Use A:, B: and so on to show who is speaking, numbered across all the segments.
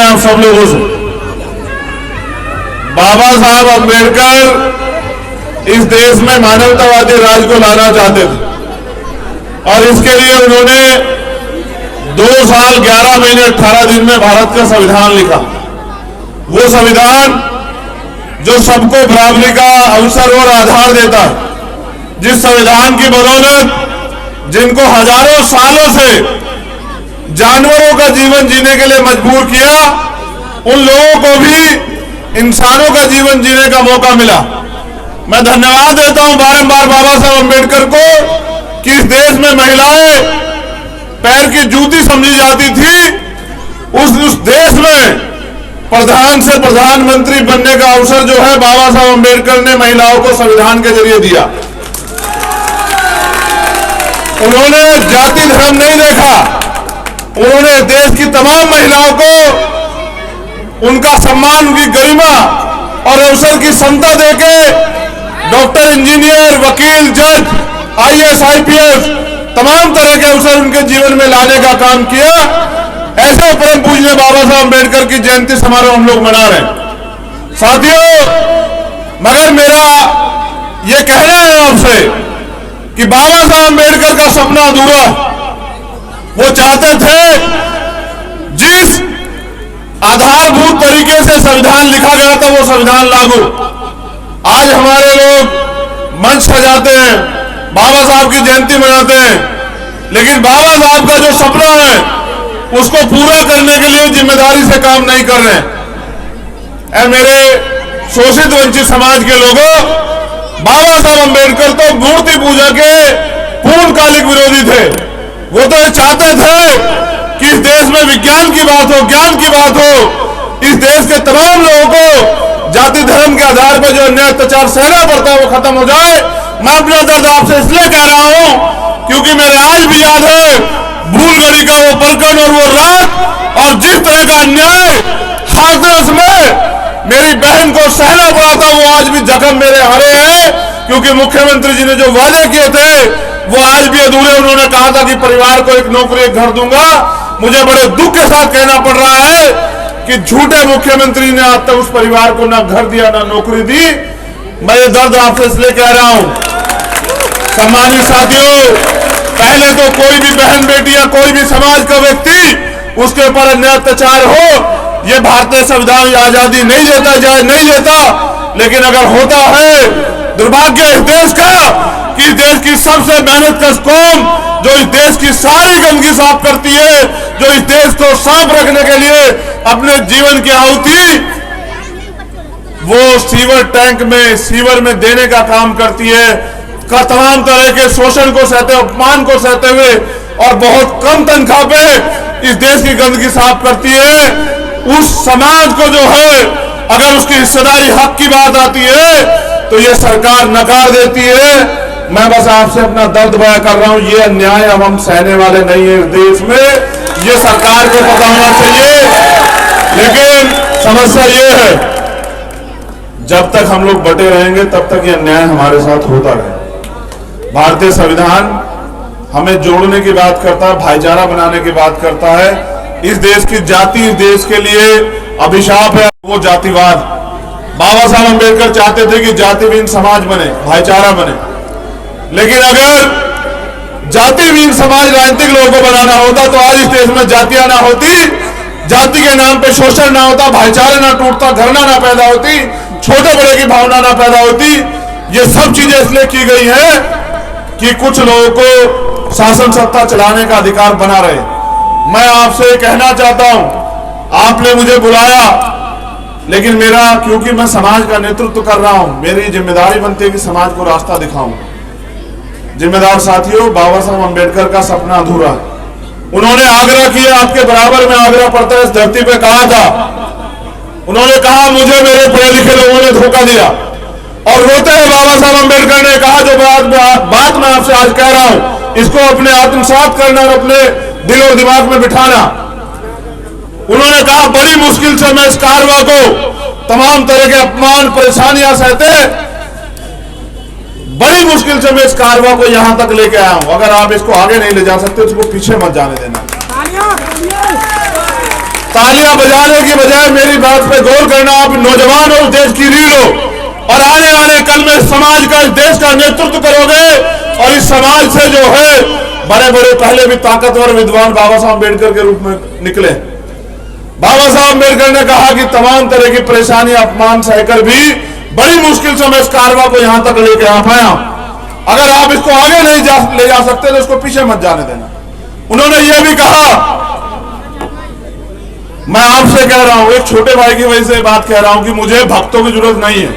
A: आप सब लोगों से। बाबा साहब अम्बेडकर इस देश में मानवतावादी राज को लाना चाहते थे और इसके लिए उन्होंने 2 साल 11 महीने 18 दिन में भारत का संविधान लिखा। वो संविधान जो सबको बराबरी का अवसर और आधार देता है, जिस संविधान की बदौलत जिनको हजारों सालों से जानवरों का जीवन जीने के लिए मजबूर किया, उन लोगों को भी इंसानों का जीवन जीने का मौका मिला। मैं धन्यवाद देता हूं बारंबार बाबा साहब अम्बेडकर को कि इस देश में महिलाएं पैर की जूती समझी जाती थी, उस देश में प्रधान से प्रधानमंत्री बनने का अवसर जो है बाबा साहब अम्बेडकर ने महिलाओं को संविधान के जरिए दिया। उन्होंने जाति धर्म नहीं देखा, उन्होंने देश की तमाम महिलाओं को उनका सम्मान, उनकी गरिमा और अवसर की समता देके डॉक्टर, इंजीनियर, वकील, जज, IAS, IPS तमाम तरह के अवसर उनके जीवन में लाने का काम किया। ऐसे परम पूज्य बाबा साहब अम्बेडकर की जयंती समारोह हम लोग मना रहे हैं साथियों। मगर मेरा ये कहना है आपसे कि बाबा साहब अम्बेडकर का सपना अधूरा। वो चाहते थे जिस आधारभूत तरीके से संविधान लिखा गया था वो संविधान लागू। आज हमारे लोग मंच सजाते हैं, बाबा साहब की जयंती मनाते हैं, लेकिन बाबा साहब का जो सपना है उसको पूरा करने के लिए जिम्मेदारी से काम नहीं कर रहे हैं। मेरे शोषित वंचित समाज के लोगों, बाबा साहब अम्बेडकर तो मूर्ति पूजा के पूर्णकालिक विरोधी थे। वो तो ये चाहते थे कि इस देश में विज्ञान की बात हो, ज्ञान की बात हो, इस देश के तमाम लोगों को जाति धर्म के आधार पर जो अन्याय अत्याचार सहना पड़ता है वो खत्म हो जाए। मैं अपना दर्द आपसे इसलिए कह रहा हूं क्योंकि मेरे आज भी याद है भूल गली का वो पलकन और वो रात, और जिस तरह का अन्याय हाथरस में मेरी बहन को सहना पड़ा था, वो आज भी जख्म मेरे हरे हैं। क्योंकि मुख्यमंत्री जी ने जो वादे किए थे वो आज भी अधूरे। उन्होंने कहा था कि परिवार को एक नौकरी, एक घर दूंगा। मुझे बड़े दुख के साथ कहना पड़ रहा है कि झूठे मुख्यमंत्री ने आज तक उस परिवार को ना घर दिया ना नौकरी दी। मैं ये दर्द आपसे इसलिए कह रहा हूं। सम्मानित साथियों, पहले तो कोई भी बहन बेटी या कोई भी समाज का व्यक्ति उसके ऊपर अन्याय अत्याचार हो, ये भारतीय संविधान आजादी नहीं देता, जाए नहीं देता। लेकिन अगर होता है, दुर्भाग्य इस देश का कि इस देश की सबसे मेहनतकश कौम जो इस देश की सारी गंदगी साफ करती है, जो इस देश को साफ रखने के लिए अपने जीवन की आहुति वो सीवर टैंक में, सीवर में देने का काम करती है, का तमाम तरह के शोषण को सहते, अपमान को सहते हुए और बहुत कम तनख्वाह पे इस देश की गंदगी साफ करती है। उस समाज को जो है अगर उसकी हिस्सेदारी हक की बात आती है तो ये सरकार नकार देती है। मैं बस आपसे अपना दर्द बयां कर रहा हूं, ये अन्याय अब हम सहने वाले नहीं है इस देश में। ये सरकार को पता होना चाहिए। लेकिन समस्या ये है, जब तक हम लोग बटे रहेंगे तब तक ये अन्याय हमारे साथ होता रहेगा। भारतीय संविधान हमें जोड़ने की बात करता है, भाईचारा बनाने की बात करता है। इस देश की जाति इस देश के लिए अभिशाप है, वो जातिवाद। बाबा साहब अम्बेडकर चाहते थे कि जातिहीन समाज बने, भाईचारा बने। लेकिन अगर जातिहीन समाज राजनीतिक लोगों को बनाना होता तो आज इस देश में जातियां ना होती, जाति के नाम पे शोषण ना होता, भाईचारा ना टूटता, घृणा ना पैदा होती, छोटे बड़े की भावना ना पैदा होती। ये सब चीजें इसलिए की गई है कि कुछ लोगों को शासन सत्ता चलाने का अधिकार बना रहे। मैं आपसे कहना चाहता हूं, आपने मुझे बुलाया, लेकिन मेरा, क्योंकि मैं समाज का नेतृत्व कर रहा हूं, मेरी जिम्मेदारी बनती है कि समाज को रास्ता दिखाऊं। जिम्मेदार साथियों, बाबा साहब अम्बेडकर का सपना अधूरा है। उन्होंने आग्रह किया, आपके बराबर में आग्रह पड़ता है, इस धरती पे कहा था। उन्होंने कहा मुझे मेरे पढ़े लिखे लोगों ने धोखा दिया, और रोते हुए बाबा साहब अम्बेडकर ने कहा जो बात मैं आपसे आज कह रहा हूं, इसको अपने आत्मसात करना और अपने दिल और दिमाग में बिठाना। उन्होंने कहा बड़ी मुश्किल से मैं इस कारवां को, तमाम तरह के अपमान परेशानियां सहते, बड़ी मुश्किल से मैं इस कारवां को यहां तक लेके आया हूं। अगर आप इसको आगे नहीं ले जा सकते, इसको पीछे मत जाने देना। तालियां बजाने की बजाय मेरी बात पे गौर करना। आप नौजवान हो, देश की रीढ़ हो और आने वाले कल में समाज का, इस देश का नेतृत्व करोगे और इस समाज से जो है बड़े बड़े पहले भी ताकतवर विद्वान बाबा साहब अम्बेडकर के रूप में निकले। बाबा साहब अम्बेडकर ने कहा कि तमाम तरह की परेशानी अपमान सहकर भी बड़ी मुश्किल से मैं इस कारवां को यहां तक लेके आ पाया। अगर आप इसको आगे नहीं ले जा सकते तो इसको पीछे मत जाने देना। उन्होंने यह भी कहा, मैं आपसे कह रहा हूं, एक छोटे भाई की वजह से बात कह रहा हूं कि मुझे भक्तों की जरूरत नहीं है,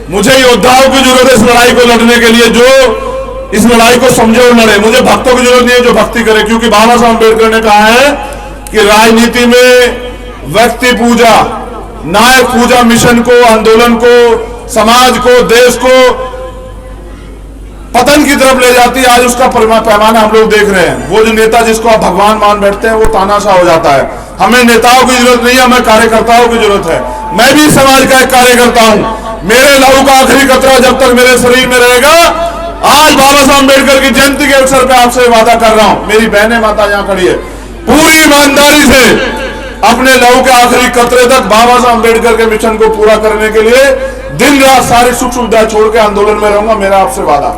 A: मुझे योद्धाओं की जरूरत है इस लड़ाई को लड़ने के लिए, जो इस लड़ाई को समझे और लड़े। मुझे भक्तों की जरूरत नहीं है जो भक्ति करे, क्योंकि बाबा साहब अम्बेडकर ने कहा है कि राजनीति में व्यक्ति पूजा, नायक पूजा मिशन को, आंदोलन को, समाज को, देश को पतन की तरफ ले जाती है। आज उसका पैमाना हम लोग देख रहे हैं। वो जो नेता जिसको आप भगवान मान बैठते हैं वो तानाशाह हो जाता है। हमें नेताओं की जरूरत नहीं है, हमें कार्यकर्ताओं की जरूरत है। मैं भी समाज का एक कार्यकर्ता हूं। मेरे लहू का आखिरी कतरा जब तक मेरे शरीर में रहेगा, आज बाबा साहब अम्बेडकर की जयंती के अवसर पर आपसे वादा कर रहा हूं, मेरी बहनें माता यहां खड़ी है, पूरी ईमानदारी से अपने लहू के आखिरी कतरे तक बाबा साहब अम्बेडकर के मिशन को पूरा करने के लिए दिन रात सारी सुख सुविधा छोड़ के आंदोलन में रहूंगा, मेरा आपसे वादा।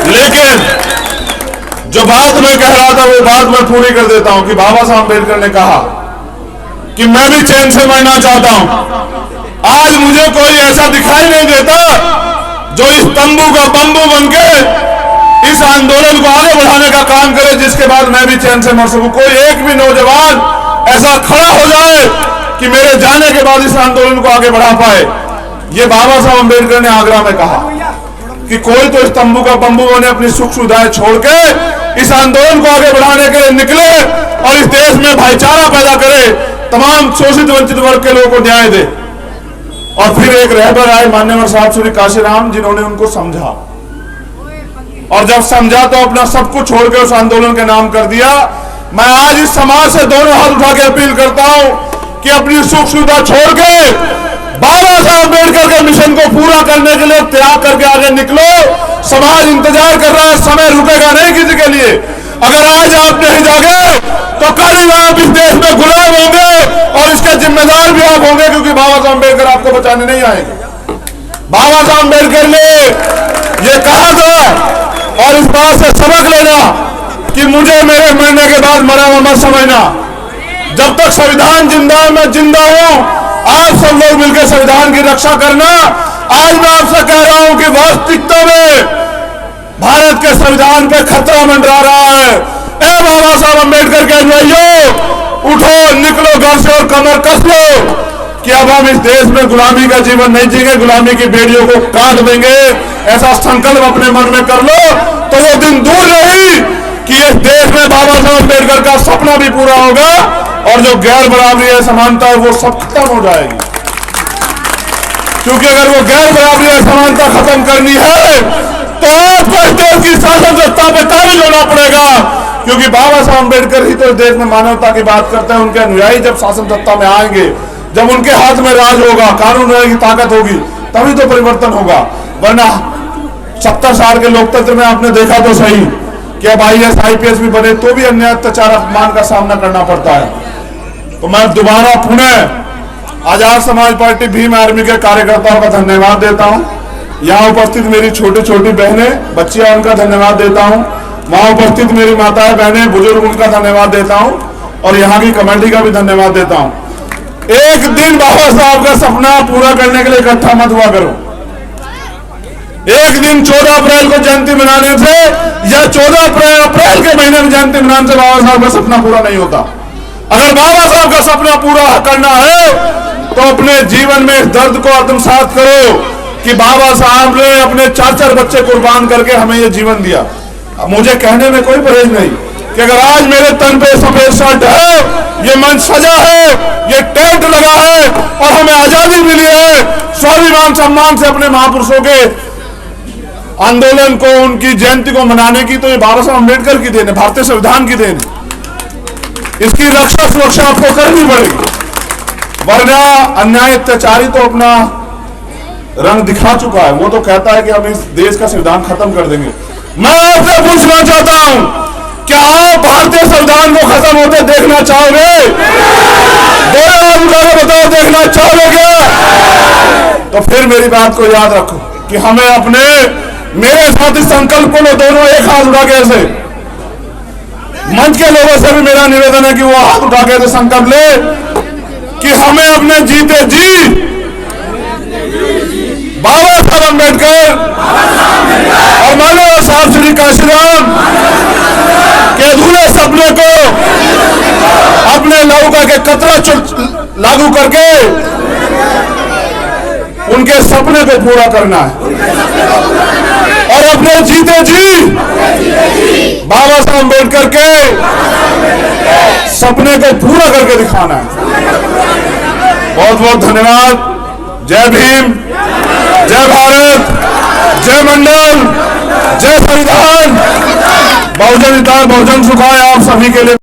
A: लेकिन जो बात मैं कह रहा था वो बात मैं पूरी कर देता हूं कि बाबा साहब अम्बेडकर ने कहा कि मैं भी चैन से मरना चाहता हूं। आज मुझे कोई ऐसा दिखाई नहीं देता जो इस तंबू का बंबू बनके इस आंदोलन को आगे बढ़ाने का काम करे, जिसके बाद मैं भी चैन से मर सकूं। कोई एक भी नौजवान ऐसा खड़ा हो जाए कि मेरे जाने के बाद इस आंदोलन को आगे बढ़ा पाए। ये बाबा साहब अम्बेडकर ने आगरा में कहा कि कोई तो इस तंबू का बंबू बने, अपनी सुख सुविधाएं छोड़ के इस आंदोलन को आगे बढ़ाने के लिए निकले और इस देश में भाईचारा पैदा करे, तमाम शोषित वंचित वर्ग के लोगों को न्याय दे। और फिर एक रहबर आए मान्यवर साहब श्री काशीराम, जिन्होंने उनको समझा, और जब समझा तो अपना सब कुछ छोड़ के उस आंदोलन के नाम कर दिया। मैं आज इस समाज से दोनों हाथ उठा के अपील करता हूं कि अपनी सुख सुविधा छोड़ के बाबा साहब अम्बेडकर के मिशन को पूरा करने के लिए त्याग करके आगे निकलो। समाज इंतजार कर रहा है, समय रुकेगा नहीं किसी के लिए। अगर आज आप नहीं जागे तो कल ही आप इस देश में गुलाम होंगे और इसके जिम्मेदार भी आप होंगे, क्योंकि बाबा साहब अम्बेडकर आपको बचाने नहीं आएंगे। बाबा साहब अम्बेडकर ने यह कहा था और इस बात से सबक लेना कि मुझे मेरे मरने के बाद मरा हुआ मत समझना। जब तक संविधान जिंदा है मैं जिंदा हूं। आप सब लोग मिलकर संविधान की रक्षा करना। आज मैं आपसे कह रहा हूं कि वास्तविकता में भारत के संविधान पे खतरा मंडरा रहा है। ए बाबा साहब अम्बेडकर के अनुयायियों, उठो, निकलो घर से और कमर कस लो कि अब हम इस देश में गुलामी का जीवन नहीं जीएंगे, गुलामी की बेड़ियों को काट देंगे। ऐसा संकल्प अपने मन में कर लो तो वो दिन दूर नहीं कि इस देश में बाबा साहब अम्बेडकर का सपना भी पूरा होगा और जो गैर बराबरी है, समानता है, वो सब खत्म हो जाएगी। क्योंकि अगर वो गैर बराबरी है, समानता खत्म करनी है तो आपको इस देश की शासन सत्ता पे काबिज होना पड़ेगा, क्योंकि बाबा साहब अम्बेडकर ही तो इस देश में मानवता की बात करते हैं। उनके अनुयायी जब शासन सत्ता में आएंगे, जब उनके हाथ में राज होगा, कानून की ताकत होगी, तभी तो परिवर्तन होगा। वरना 70 साल के लोकतंत्र में आपने देखा तो सही कि अब IAS IPS भी बने तो भी अन्याय, अत्याचार, अपमान का सामना करना पड़ता है। तो मैं दोबारा पुनः आजाद समाज पार्टी भीम आर्मी के कार्यकर्ताओं का धन्यवाद देता हूं। यहाँ उपस्थित मेरी छोटी छोटी बहनें, बच्चियां, उनका धन्यवाद देता हूं। वहां उपस्थित मेरी माताएं, बहनें, बुजुर्ग, उनका धन्यवाद देता हूं। और यहाँ की कमेटी का भी धन्यवाद देता हूं। एक दिन बाबा साहब का सपना पूरा करने के लिए इकट्ठा मत हुआ करो। एक दिन 14 अप्रैल को जयंती मनाने से या 14 अप्रैल के महीने में जयंती मनाने से बाबा साहब का सपना पूरा नहीं होता। अगर बाबा साहब का सपना पूरा करना है तो अपने जीवन में इस दर्द को आत्मसात करो कि बाबा साहब ने अपने 4-4 बच्चे कुर्बान करके हमें ये जीवन दिया। मुझे कहने में कोई परहेज नहीं कि अगर आज मेरे तन पे सफेद शर्ट है, ये मंच सजा है, ये टेंट लगा है और हमें आजादी मिली है स्वाभिमान सम्मान से अपने महापुरुषों के आंदोलन को, उनकी जयंती को मनाने की, तो ये बाबा साहब अम्बेडकर की देन है, भारतीय संविधान की देन है। इसकी रक्षा सुरक्षा आपको करनी पड़ेगी, वरना अन्याय अत्याचारी तो अपना रंग दिखा चुका है। वो तो कहता है कि हम इस देश का संविधान खत्म कर देंगे। मैं आपसे पूछना चाहता हूं क्या आप भारतीय संविधान को खत्म होते देखना चाहोगे? दोनों हाथ उठा के बताओ, देखना चाहोगे क्या? तो फिर मेरी बात को याद रखो कि हमें अपने, मेरे साथ इस संकल्प को दोनों एक हाथ उठा के ऐसे, मंच के लोगों से भी मेरा निवेदन है कि वो हाथ उठा के ऐसे संकल्प ले कि हमें अपने जीते जी बाबा साहब अम्बेडकर और माननीय साहब श्री काशीराम के अधूरे सपने को अपने नौका के कतरा लागू करके उनके सपने को पूरा करना है और अपने जीते जी बाबा साहब अम्बेडकर के सपने को पूरा करके दिखाना है। बहुत बहुत धन्यवाद। जय भीम, जय भारत, जय मंडल, जय संविधान। बहुजन हिताय बहुजन सुखाय आप सभी के लिए।